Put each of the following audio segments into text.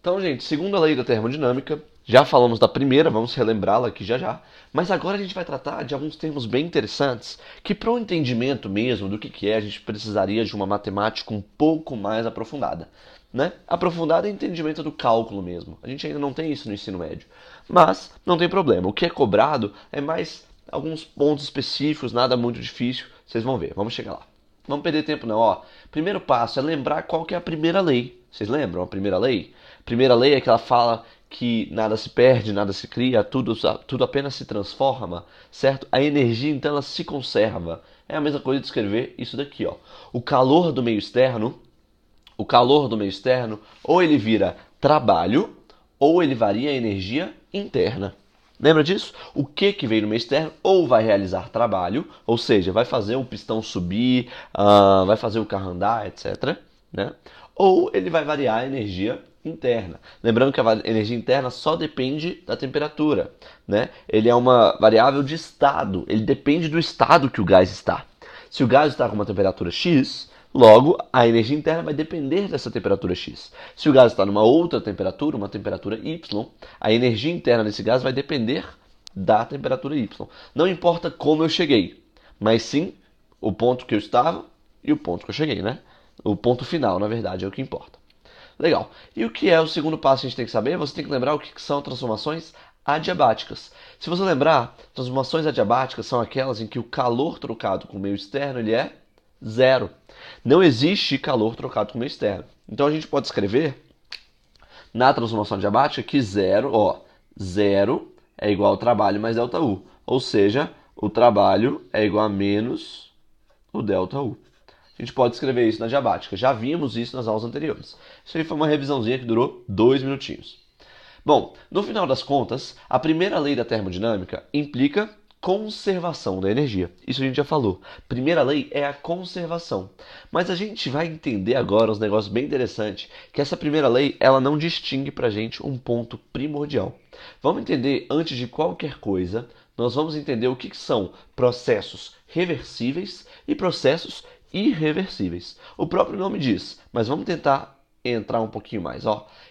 Então, gente, segunda lei da termodinâmica, já falamos da primeira, vamos relembrá-la aqui já já. Mas agora a gente vai tratar de alguns termos bem interessantes, que para o entendimento mesmo do que é, a gente precisaria de uma matemática um pouco mais aprofundada. Né? Aprofundada em entendimento do cálculo mesmo. A gente ainda não tem isso no ensino médio. Mas não tem problema. O que é cobrado é mais alguns pontos específicos, nada muito difícil. Vocês vão ver, vamos chegar lá. Vamos perder tempo não, ó. Primeiro passo é lembrar qual que é a primeira lei. Vocês lembram a primeira lei? A primeira lei é que ela fala que nada se perde, nada se cria, tudo apenas se transforma, certo? A energia então ela se conserva. É a mesma coisa de escrever isso daqui, ó. O calor do meio externo, ou ele vira trabalho, ou ele varia a energia interna. Lembra disso? O que veio no meio externo ou vai realizar trabalho, ou seja, vai fazer o pistão subir, vai fazer o carro andar, etc. Né? Ou ele vai variar a energia interna. Lembrando que a energia interna só depende da temperatura. Né? Ele é uma variável de estado, ele depende do estado que o gás está. Se o gás está com uma temperatura X, logo a energia interna vai depender dessa temperatura X. Se o gás está numa outra temperatura, uma temperatura Y, a energia interna desse gás vai depender da temperatura Y. Não importa como eu cheguei, mas sim o ponto que eu estava e o ponto que eu cheguei, né? O ponto final, na verdade, é o que importa. Legal. E o que é o segundo passo que a gente tem que saber? Você tem que lembrar o que são transformações adiabáticas. Se você lembrar, transformações adiabáticas são aquelas em que o calor trocado com o meio externo ele é zero. Não existe calor trocado com o meio externo. Então a gente pode escrever na transformação adiabática que zero é igual ao trabalho mais delta U. Ou seja, o trabalho é igual a menos o delta U. A gente pode escrever isso na diabática. Já vimos isso nas aulas anteriores. Isso aí foi uma revisãozinha que durou 2 minutinhos. Bom, no final das contas, a primeira lei da termodinâmica implica conservação da energia. Isso a gente já falou. Primeira lei é a conservação. Mas a gente vai entender agora uns negócios bem interessantes, que essa primeira lei, ela não distingue pra gente um ponto primordial. Vamos entender, antes de qualquer coisa, nós vamos entender o que são processos reversíveis e processos irreversíveis. O próprio nome diz, mas vamos tentar entrar um pouquinho mais.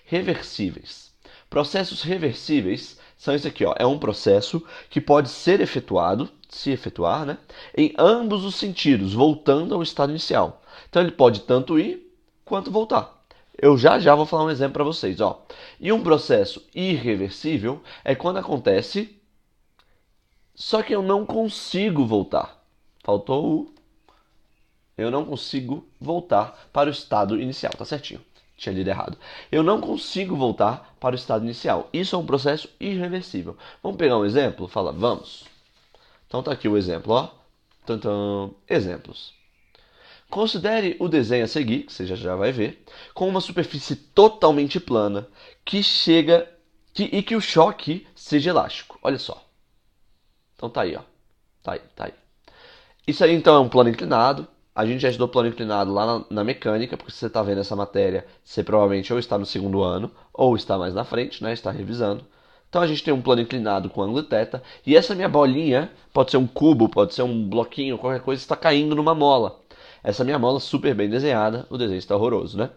Reversíveis. Processos reversíveis são isso aqui, é um processo que pode ser efetuado, se efetuar, né, em ambos os sentidos, voltando ao estado inicial. Então ele pode tanto ir quanto voltar. Eu já vou falar um exemplo para vocês. E um processo irreversível é quando acontece, só que eu não consigo voltar. Faltou o... Eu não consigo voltar para o estado inicial, tá certinho. Tinha lido errado. Eu não consigo voltar para o estado inicial. Isso é um processo irreversível. Vamos pegar um exemplo? Fala, vamos. Então tá aqui o exemplo, Exemplos. Considere o desenho a seguir, que você já vai ver, com uma superfície totalmente plana e que o choque seja elástico. Olha só. Então tá aí, Tá aí. Isso aí então é um plano inclinado. A gente já estudou plano inclinado lá na mecânica, porque se você está vendo essa matéria, você provavelmente ou está no segundo ano, ou está mais na frente, né? Está revisando. Então a gente tem um plano inclinado com ângulo θ, e essa minha bolinha, pode ser um cubo, pode ser um bloquinho, qualquer coisa, está caindo numa mola. Essa minha mola super bem desenhada, o desenho está horroroso, né?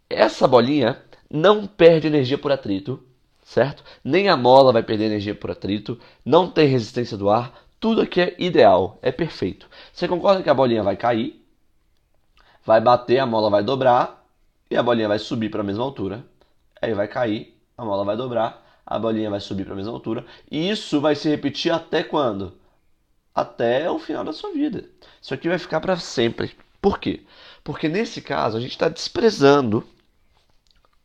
Essa bolinha não perde energia por atrito, certo? Nem a mola vai perder energia por atrito, não tem resistência do ar, tudo aqui é ideal, é perfeito. Você concorda que a bolinha vai cair, vai bater, a mola vai dobrar e a bolinha vai subir para a mesma altura. Aí vai cair, a mola vai dobrar, a bolinha vai subir para a mesma altura. E isso vai se repetir até quando? Até o final da sua vida. Isso aqui vai ficar para sempre. Por quê? Porque nesse caso a gente está desprezando,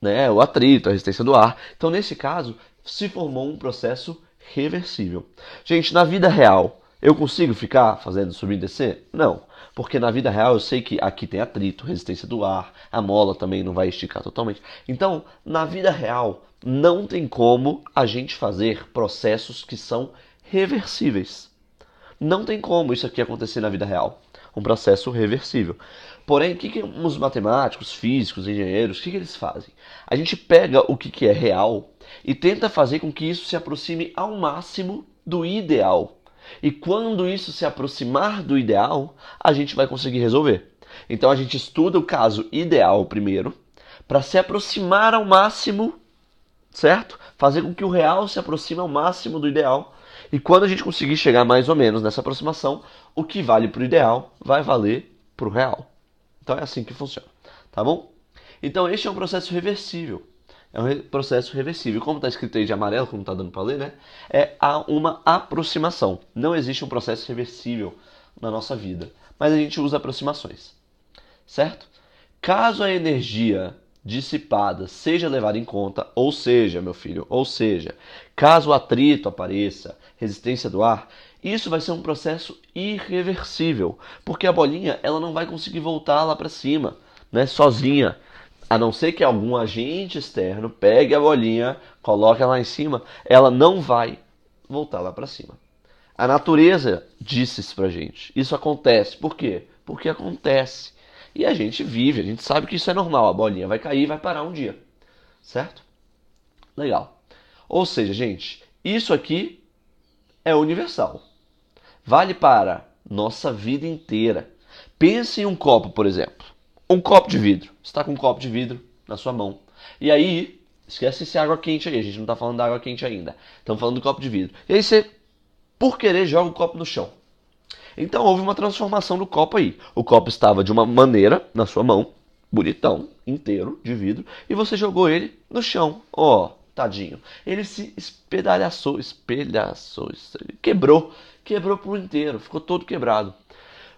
né, o atrito, a resistência do ar. Então nesse caso se formou um processo reversível. Gente, na vida real, eu consigo ficar fazendo subir e descer? Não, porque na vida real eu sei que aqui tem atrito, resistência do ar, a mola também não vai esticar totalmente. Então, na vida real, não tem como a gente fazer processos que são reversíveis. Não tem como isso aqui acontecer na vida real. Um processo reversível. Porém, o que os matemáticos, físicos, engenheiros, o que eles fazem? A gente pega o que é real e tenta fazer com que isso se aproxime ao máximo do ideal. E quando isso se aproximar do ideal, a gente vai conseguir resolver. Então a gente estuda o caso ideal primeiro, para se aproximar ao máximo, certo? Fazer com que o real se aproxime ao máximo do ideal. E quando a gente conseguir chegar mais ou menos nessa aproximação, o que vale para o ideal vai valer para o real. Então é assim que funciona, tá bom? Então este é um processo reversível. É um processo reversível. Como está escrito aí de amarelo, como está dando para ler, né? É uma aproximação. Não existe um processo reversível na nossa vida. Mas a gente usa aproximações. Certo? Caso a energia dissipada seja levada em conta, ou seja, meu filho, ou seja, caso o atrito apareça, resistência do ar, isso vai ser um processo irreversível, porque a bolinha ela não vai conseguir voltar lá para cima, né, sozinha. A não ser que algum agente externo pegue a bolinha, coloque ela lá em cima, ela não vai voltar lá para cima. A natureza disse isso pra gente. Isso acontece. Por quê? Porque acontece. E a gente vive, a gente sabe que isso é normal. A bolinha vai cair e vai parar um dia. Certo? Legal. Ou seja, gente, isso aqui é universal. Vale para nossa vida inteira. Pense em um copo, por exemplo. Um copo de vidro. Você está com um copo de vidro na sua mão. E aí, esquece esse água quente aí. A gente não está falando da água quente ainda. Estamos falando do copo de vidro. E aí você, por querer, joga o copo no chão. Então houve uma transformação do copo aí. O copo estava de uma maneira na sua mão, bonitão, inteiro, de vidro, e você jogou ele no chão. Ó, tadinho. Ele se espelhaçou, quebrou por inteiro, ficou todo quebrado.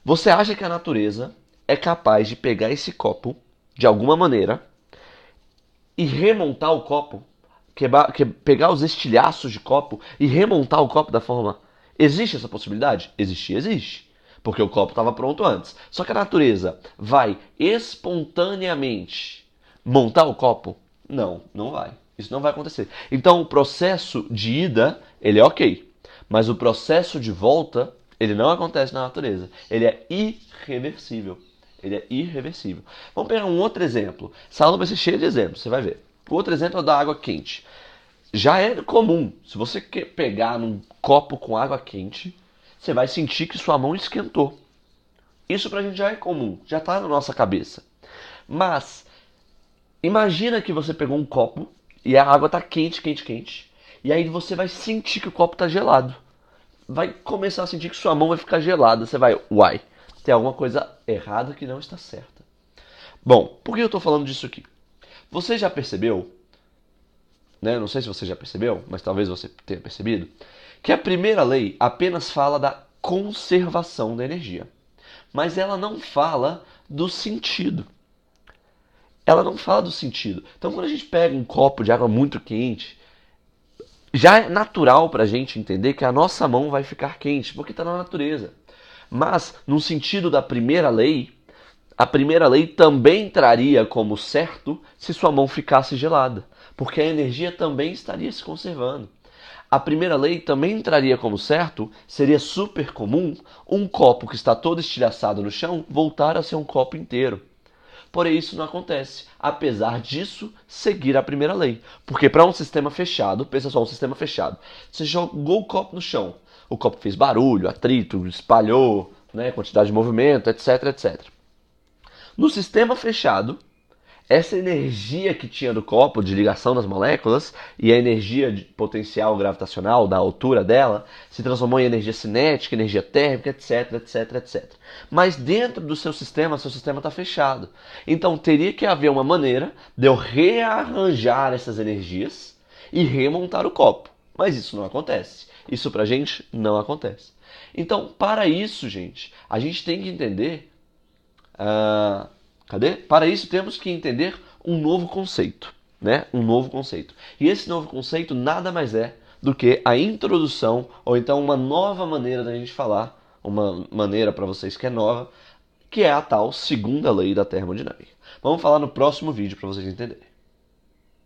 Você acha que a natureza é capaz de pegar esse copo, de alguma maneira, e remontar o copo? Pegar os estilhaços de copo e remontar o copo da forma. Existe essa possibilidade? Existe. Porque o copo estava pronto antes. Só que a natureza vai espontaneamente montar o copo? Não, não vai. Isso não vai acontecer. Então o processo de ida, ele é ok. Mas o processo de volta, ele não acontece na natureza. Ele é irreversível. Ele é irreversível. Vamos pegar um outro exemplo. Essa aula vai ser cheia de exemplos, você vai ver. O outro exemplo é o da água quente. Já é comum, se você pegar num copo com água quente, você vai sentir que sua mão esquentou. Isso pra gente já é comum, já tá na nossa cabeça. Mas, imagina que você pegou um copo e a água tá quente, e aí você vai sentir que o copo tá gelado. Vai começar a sentir que sua mão vai ficar gelada. Você vai, uai, tem alguma coisa errada que não está certa. Bom, por que eu tô falando disso aqui? Você já percebeu, né? Não sei se você já percebeu, mas talvez você tenha percebido, que a primeira lei apenas fala da conservação da energia. Mas ela não fala do sentido. Ela não fala do sentido. Então quando a gente pega um copo de água muito quente, já é natural para a gente entender que a nossa mão vai ficar quente, porque está na natureza. Mas, no sentido da primeira lei, a primeira lei também traria como certo se sua mão ficasse gelada, porque a energia também estaria se conservando. A primeira lei também traria como certo, seria super comum, um copo que está todo estilhaçado no chão voltar a ser um copo inteiro. Porém, isso não acontece, apesar disso, seguir a primeira lei. Porque para um sistema fechado, pensa só, um sistema fechado, você jogou o copo no chão, o copo fez barulho, atrito, espalhou, né, quantidade de movimento, etc, etc. No sistema fechado, essa energia que tinha do copo de ligação das moléculas e a energia de potencial gravitacional da altura dela se transformou em energia cinética, energia térmica, etc, etc, etc. Mas dentro do seu sistema está fechado. Então teria que haver uma maneira de eu rearranjar essas energias e remontar o copo. Mas isso não acontece. Isso pra gente não acontece. Então, para isso, gente, a gente tem que entender... Para isso temos que entender um novo conceito, né? Um novo conceito. E esse novo conceito nada mais é do que a introdução, ou então uma nova maneira da gente falar, uma maneira para vocês que é nova, que é a tal segunda lei da termodinâmica. Vamos falar no próximo vídeo para vocês entenderem.